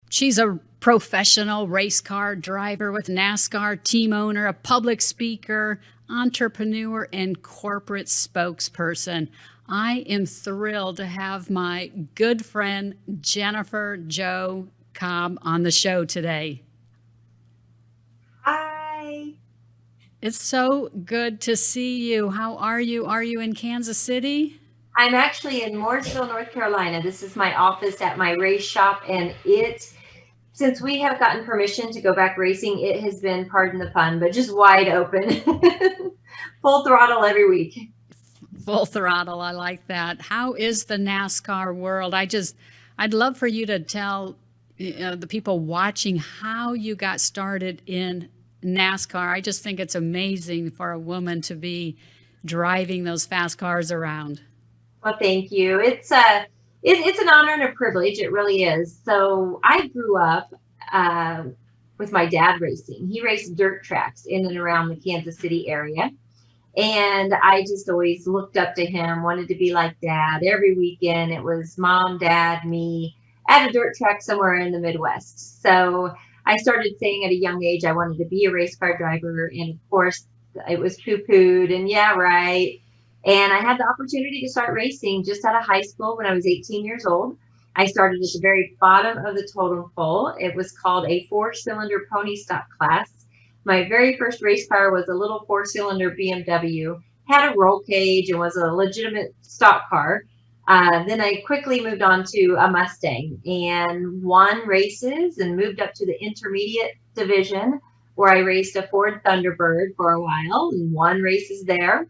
She's a professional race car driver with NASCAR, team owner, a public speaker, entrepreneur, and corporate spokesperson. I am thrilled to have my good friend Jennifer Jo Cobb on the show today. Hi. It's so good to see you. How are you? Are you in Kansas City? I'm actually in Mooresville, North Carolina. This is my office at my race shop, and since we have gotten permission to go back racing, it has been, pardon the pun, but just wide open. Full throttle every week. Full throttle. I like that. How is the NASCAR world? I'd love for you to tell the people watching how you got started in NASCAR. I just think it's amazing for a woman to be driving those fast cars around. Well, thank you. It's an honor and a privilege. It really is. So I grew up uh, with my dad racing. He raced dirt tracks in and around the Kansas City area. And I just always looked up to him, wanted to be like dad. Every weekend it was mom, dad, me at a dirt track somewhere in the Midwest. So I started saying at a young age I wanted to be a race car driver. And of course, it was poo pooed and yeah, right. And I had the opportunity to start racing just out of high school when I was 18 years old. I started at the very bottom of the totem pole. It was called a four-cylinder pony stock class. My very first race car was a little four-cylinder BMW, had a roll cage, and was a legitimate stock car. Then I quickly moved on to a Mustang and won races and moved up to the intermediate division where I raced a Ford Thunderbird for a while and won races there.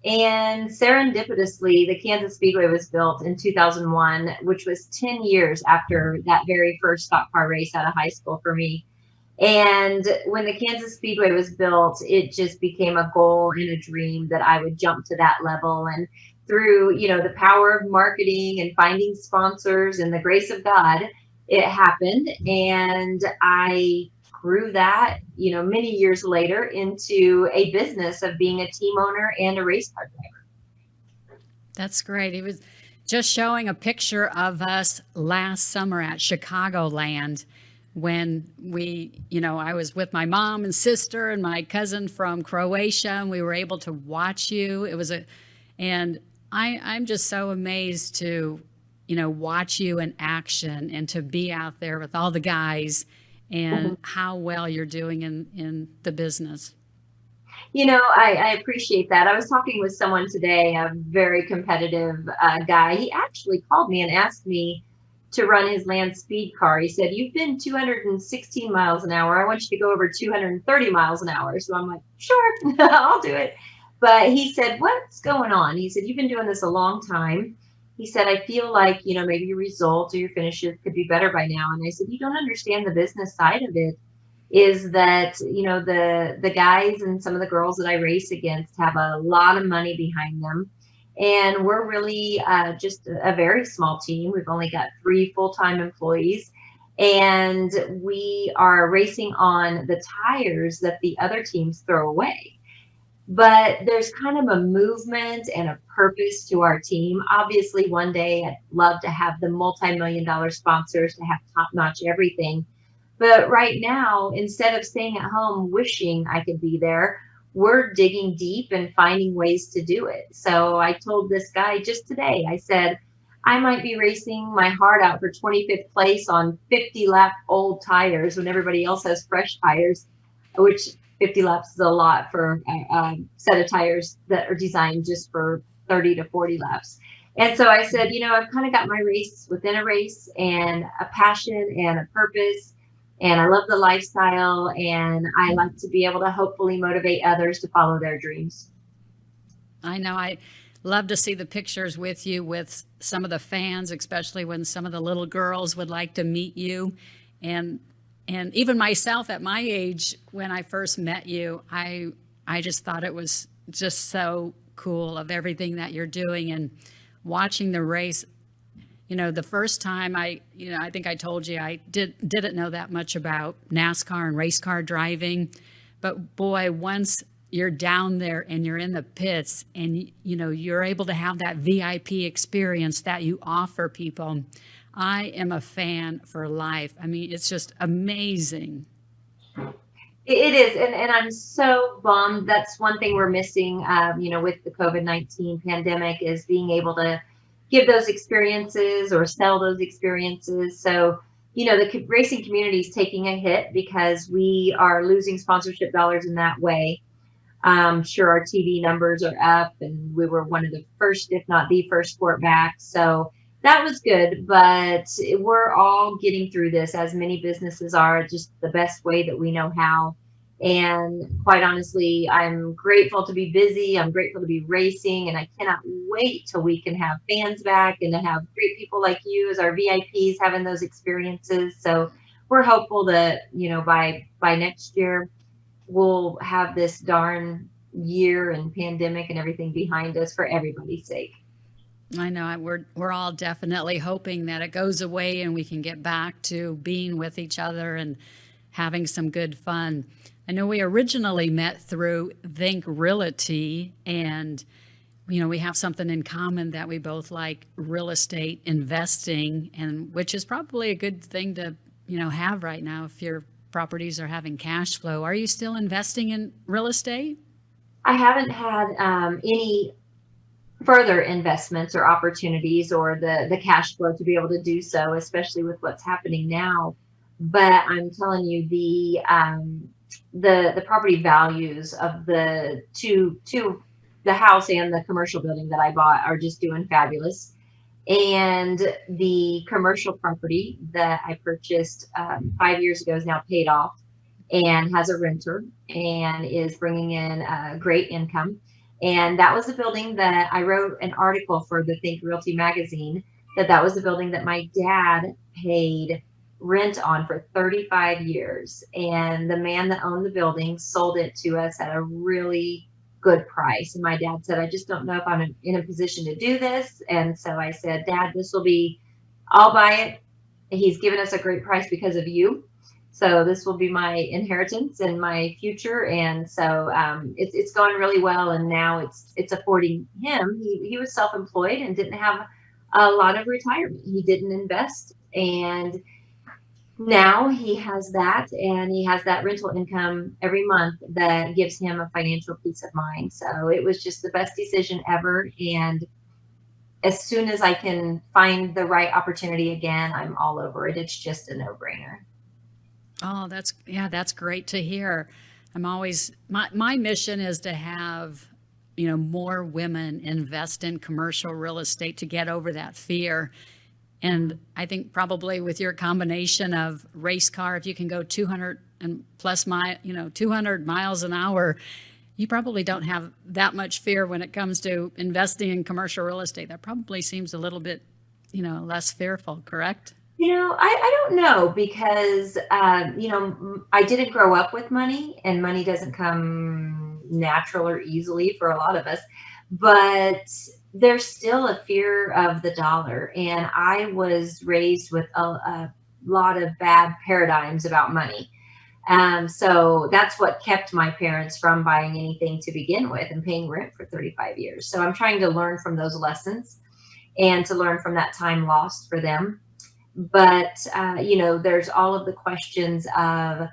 And serendipitously, the Kansas Speedway was built in 2001, which was 10 years after that very first stock car race out of high school for me. And when the Kansas Speedway was built, it just became a goal and a dream that I would jump to that level. And through, the power of marketing and finding sponsors and the grace of God, it happened. And I grew that, many years later into a business of being a team owner and a race car driver. That's great. He was just showing a picture of us last summer at Chicagoland when I was with my mom and sister and my cousin from Croatia, and we were able to watch you. And I'm just so amazed to, watch you in action and to be out there with all the guys and how well you're doing in the business. I appreciate that. I was talking with someone today, a very competitive guy. He actually called me and asked me to run his land speed car. He said, "You've been 216 miles an hour. I want you to go over 230 miles an hour." So I'm like, "Sure, I'll do it." But he said, "What's going on?" He said, "You've been doing this a long time." He said, "I feel like, maybe your results or your finishes could be better by now." And I said, "You don't understand the business side of it is that the guys and some of the girls that I race against have a lot of money behind them, and we're really just a very small team. We've only got 3 full-time employees, and we are racing on the tires that the other teams throw away. But there's kind of a movement and a purpose to our team. Obviously, one day I'd love to have the multi-million dollar sponsors to have top notch everything, but right now, instead of staying at home wishing I could be there, we're digging deep and finding ways to do it. So I told this guy just today, I said, I might be racing my heart out for 25th place on 50 lap old tires when everybody else has fresh tires, which 50 laps is a lot for a set of tires that are designed just for 30 to 40 laps. And so I said, I've kind of got my race within a race and a passion and a purpose, and I love the lifestyle, and I like to be able to hopefully motivate others to follow their dreams. I know. I love to see the pictures with you with some of the fans, especially when some of the little girls would like to meet you. And and even myself at my age, when I first met you, I just thought it was just so cool of everything that you're doing and watching the race. The first time I think I told you I didn't know that much about NASCAR and race car driving, but boy, once you're down there and you're in the pits and you're able to have that VIP experience that you offer people, I am a fan for life. I mean, it's just amazing. It is, and I'm so bummed. That's one thing we're missing, with the COVID-19 pandemic is being able to give those experiences or sell those experiences. So, the racing community is taking a hit because we are losing sponsorship dollars in that way. Sure, our TV numbers are up, and we were one of the first, if not the first sport back. So that was good, but we're all getting through this, as many businesses are, just the best way that we know how. And quite honestly, I'm grateful to be busy. I'm grateful to be racing, and I cannot wait till we can have fans back and to have great people like you as our VIPs having those experiences. So we're hopeful that, by next year we'll have this darn year and pandemic and everything behind us for everybody's sake. I know we're all definitely hoping that it goes away and we can get back to being with each other and having some good fun. I know we originally met through Think Realty, and we have something in common that we both like real estate investing, and which is probably a good thing to have right now if your properties are having cash flow. Are you still investing in real estate? I haven't had any further investments or opportunities or the cash flow to be able to do so, especially with what's happening now. But I'm telling you, the property values of the two the house and the commercial building that I bought are just doing fabulous. And the commercial property that I purchased 5 years ago is now paid off and has a renter and is bringing in a great income. And that was a building that I wrote an article for the Think Realty magazine, that was a building that my dad paid rent on for 35 years. And the man that owned the building sold it to us at a really good price. And my dad said, I just don't know if I'm in a position to do this. And so I said, Dad, I'll buy it. He's given us a great price because of you. So this will be my inheritance and my future. And so it's gone really well. And now it's affording him. He was self-employed and didn't have a lot of retirement. He didn't invest. And now he has that, and he has that rental income every month that gives him a financial peace of mind. So it was just the best decision ever. And as soon as I can find the right opportunity again, I'm all over it. It's just a no-brainer. Oh, that's great to hear. My mission is to have, more women invest in commercial real estate to get over that fear. And I think probably with your combination of race car, if you can go 200 and plus 200 miles an hour, you probably don't have that much fear when it comes to investing in commercial real estate. That probably seems a little bit, less fearful, correct? I don't know because, I didn't grow up with money, and money doesn't come natural or easily for a lot of us, but there's still a fear of the dollar. And I was raised with a lot of bad paradigms about money. So that's what kept my parents from buying anything to begin with and paying rent for 35 years. So I'm trying to learn from those lessons and to learn from that time lost for them. But, there's all of the questions of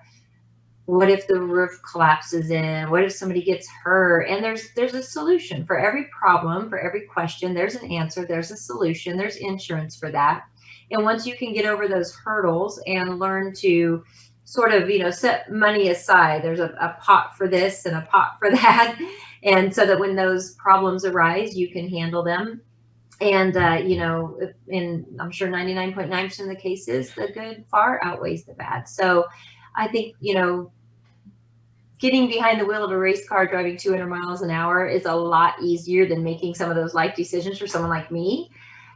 what if the roof collapses in? What if somebody gets hurt? And there's a solution for every problem, for every question. There's an answer. There's a solution. There's insurance for that. And once you can get over those hurdles and learn to sort of, set money aside, there's a pot for this and a pot for that. And so that when those problems arise, you can handle them. And, in I'm sure 99.9% of the cases, the good far outweighs the bad. So I think, getting behind the wheel of a race car driving 200 miles an hour is a lot easier than making some of those life decisions for someone like me.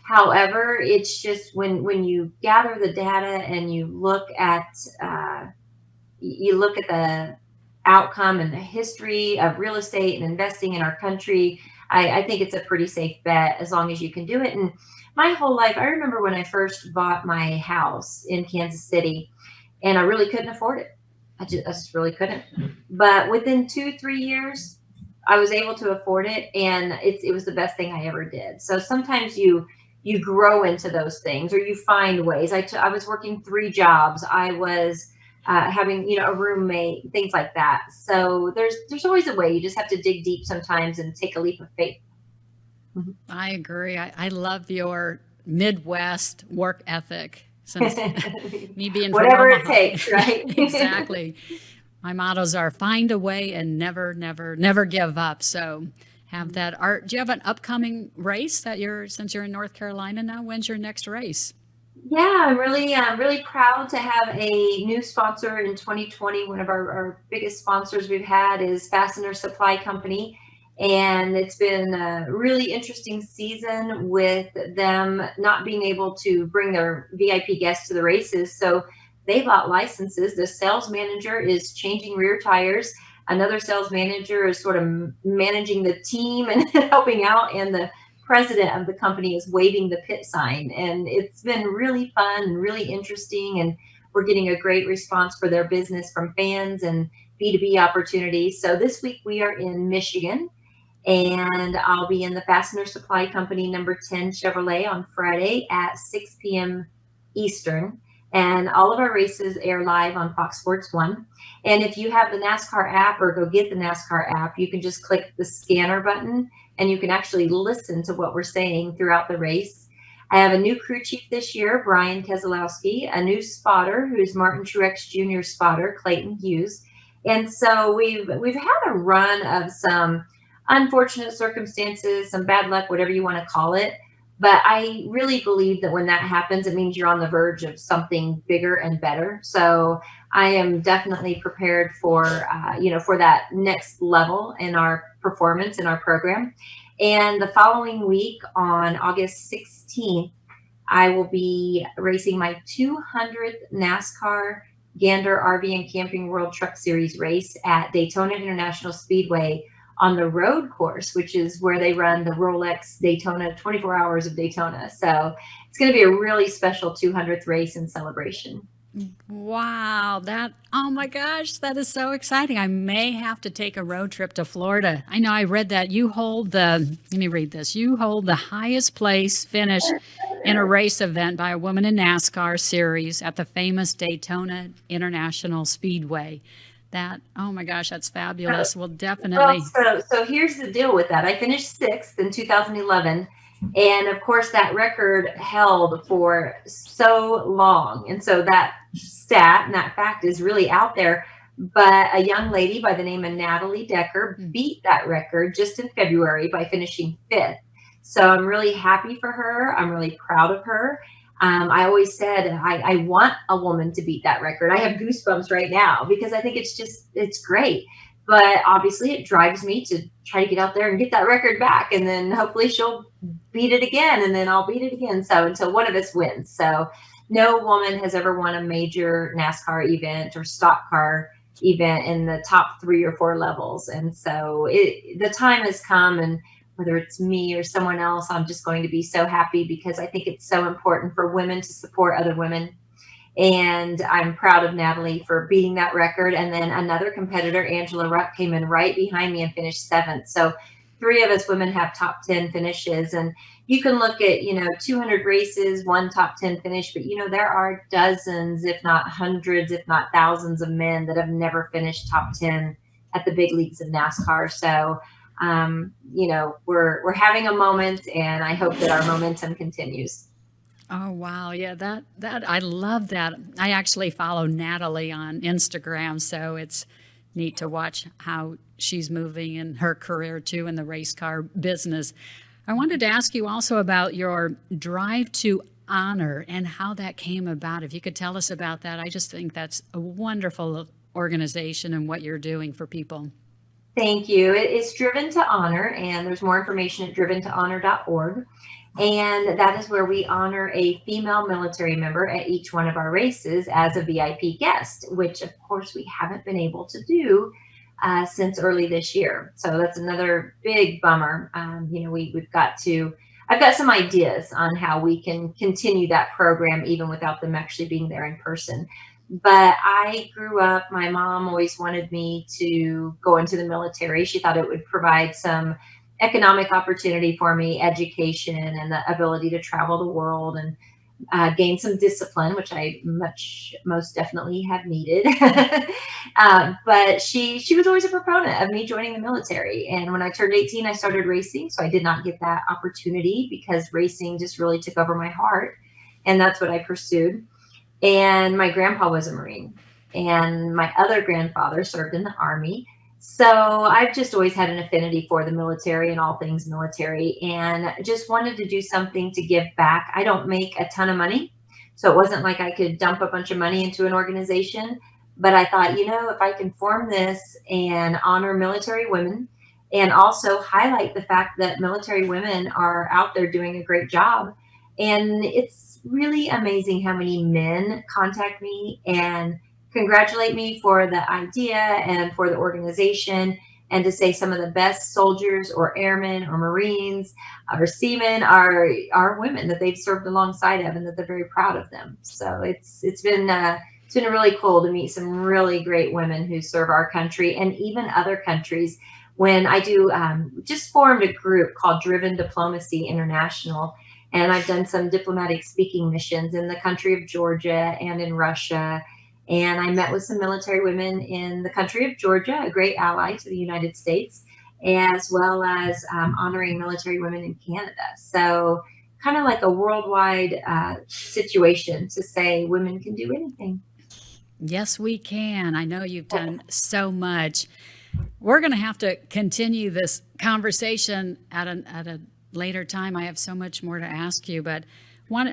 However, it's just when you gather the data and you look at the outcome and the history of real estate and investing in our country, I think it's a pretty safe bet as long as you can do it. And my whole life, I remember when I first bought my house in Kansas City, and I really couldn't afford it. I just really couldn't. But within 2-3 years, I was able to afford it, and it was the best thing I ever did. So sometimes you you grow into those things, or you find ways. I was working 3 jobs. I was having, a roommate, things like that. So there's always a way. You just have to dig deep sometimes and take a leap of faith. I agree. I love your Midwest work ethic since me being from Whatever it Omaha. takes, right? Exactly. My mottos are find a way and never, never, never give up. So have that art. Do you have an upcoming race since you're in North Carolina now? When's your next race? Yeah, I'm really proud to have a new sponsor in 2020. One of our biggest sponsors we've had is Fastener Supply Company. And it's been a really interesting season with them not being able to bring their VIP guests to the races. So they bought licenses. The sales manager is changing rear tires. Another sales manager is sort of managing the team and helping out. And the president of the company is waving the pit sign. And it's been really fun and really interesting. And we're getting a great response for their business from fans and B2B opportunities. So this week we are in Michigan, and I'll be in the Fastener Supply Company number 10 Chevrolet on Friday at 6 p.m. Eastern. And all of our races air live on Fox Sports 1. And if you have the NASCAR app or go get the NASCAR app, you can just click the scanner button and you can actually listen to what we're saying throughout the race. I have a new crew chief this year, Brian Keselowski, a new spotter who's Martin Truex Jr. spotter, Clayton Hughes. And so we've had a run of some unfortunate circumstances, some bad luck, whatever you want to call it. But I really believe that when that happens, it means you're on the verge of something bigger and better. So I am definitely prepared for, for that next level in our performance in our program. And the following week on August 16th, I will be racing my 200th NASCAR Gander RV and Camping World Truck Series race at Daytona International Speedway on the road course, which is where they run the Rolex Daytona 24 Hours of Daytona. So it's going to be a really special 200th race and celebration. Wow, oh my gosh, that is so exciting. I may have to take a road trip to Florida. I know I read that let me read this. You hold the highest place finish in a race event by a woman in NASCAR series at the famous Daytona International Speedway. Oh my gosh, that's fabulous. Well, definitely. So here's the deal with that. I finished 6th in 2011. And of course, that record held for so long. And so that stat and that fact is really out there. But a young lady by the name of Natalie Decker beat that record just in February by finishing 5th. So I'm really happy for her. I'm really proud of her. I always said I want a woman to beat that record. I have goosebumps right now because I think it's great. But obviously it drives me to try to get out there and get that record back. And then hopefully she'll beat it again, and then I'll beat it again. So until one of us wins. So no woman has ever won a major NASCAR event or stock car event in the top 3 or 4 levels. And so the time has come, and whether it's me or someone else, I'm just going to be so happy because I think it's so important for women to support other women. And I'm proud of Natalie for beating that record. And then another competitor, Angela Ruck, came in right behind me and finished 7th. So 3 of us women have top 10 finishes. And you can look at, 200 races, 1 top 10 finish, but, there are dozens, if not hundreds, if not thousands of men that have never finished top 10 at the big leagues of NASCAR. So we're having a moment, and I hope that our momentum continues. Oh wow, yeah, that I love that. I actually follow Natalie on Instagram, so it's neat to watch how she's moving in her career too in the race car business. I wanted to ask you also about your Drive to Honor and how that came about. If you could tell us about that, I just think that's a wonderful organization and what you're doing for people. Thank you. It is Driven to Honor, and there's more information at driventohonor.org. And that is where we honor a female military member at each one of our races as a VIP guest, which of course we haven't been able to do since early this year. So that's another big bummer. I've got some ideas on how we can continue that program even without them actually being there in person. But I grew up, my mom always wanted me to go into the military. She thought it would provide some economic opportunity for me, education, and the ability to travel the world and gain some discipline, which I most definitely have needed. But she was always a proponent of me joining the military. And when I turned 18, I started racing. So I did not get that opportunity because racing just really took over my heart. And that's what I pursued. And my grandpa was a Marine, and my other grandfather served in the Army. So I've just always had an affinity for the military and all things military, and just wanted to do something to give back. I don't make a ton of money, so it wasn't like I could dump a bunch of money into an organization. But I thought, if I can form this and honor military women and also highlight the fact that military women are out there doing a great job. And it's really amazing how many men contact me and congratulate me for the idea and for the organization, and to say some of the best soldiers or airmen or Marines or seamen are women that they've served alongside of, and that they're very proud of them. So it's been really cool to meet some really great women who serve our country and even other countries. When I do, just formed a group called Driven Diplomacy International, and I've done some diplomatic speaking missions in the country of Georgia and in Russia. And I met with some military women in the country of Georgia, a great ally to the United States, as well as honoring military women in Canada. So kind of like a worldwide situation to say women can do anything. Yes, we can. I know you've done so much. We're going to have to continue this conversation at a later time. I have so much more to ask you, but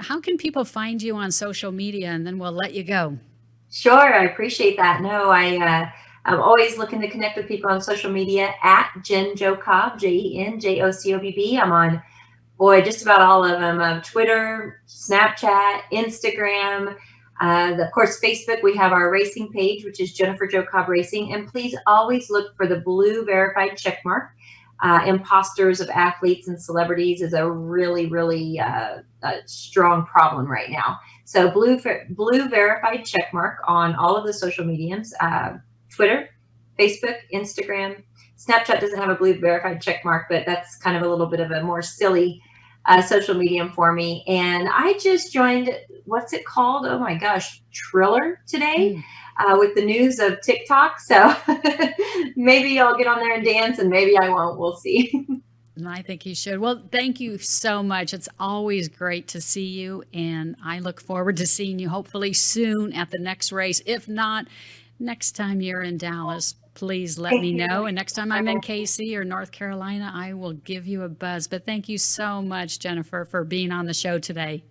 how can people find you on social media, and then we'll let you go? Sure, I appreciate that. No, I'm always looking to connect with people on social media at Jen Jo Cobb, JenJoCobb. I'm on, boy, just about all of them. Twitter, Snapchat, Instagram, of course, Facebook. We have our racing page, which is Jennifer Jo Cobb Racing. And please always look for the blue verified check mark. Imposters of athletes and celebrities is a really, really strong problem right now. So blue verified check mark on all of the social mediums, Twitter, Facebook, Instagram. Snapchat doesn't have a blue verified check mark, but that's kind of a little bit of a more silly social medium for me. And I just joined, what's it called? Oh my gosh, Triller today. With the news of TikTok. So maybe I'll get on there and dance, and maybe I won't. We'll see. And I think you should. Well, thank you so much. It's always great to see you, and I look forward to seeing you hopefully soon at the next race. If not, next time you're in Dallas, please let me know. And next time I'm in KC or North Carolina, I will give you a buzz. But thank you so much, Jennifer, for being on the show today.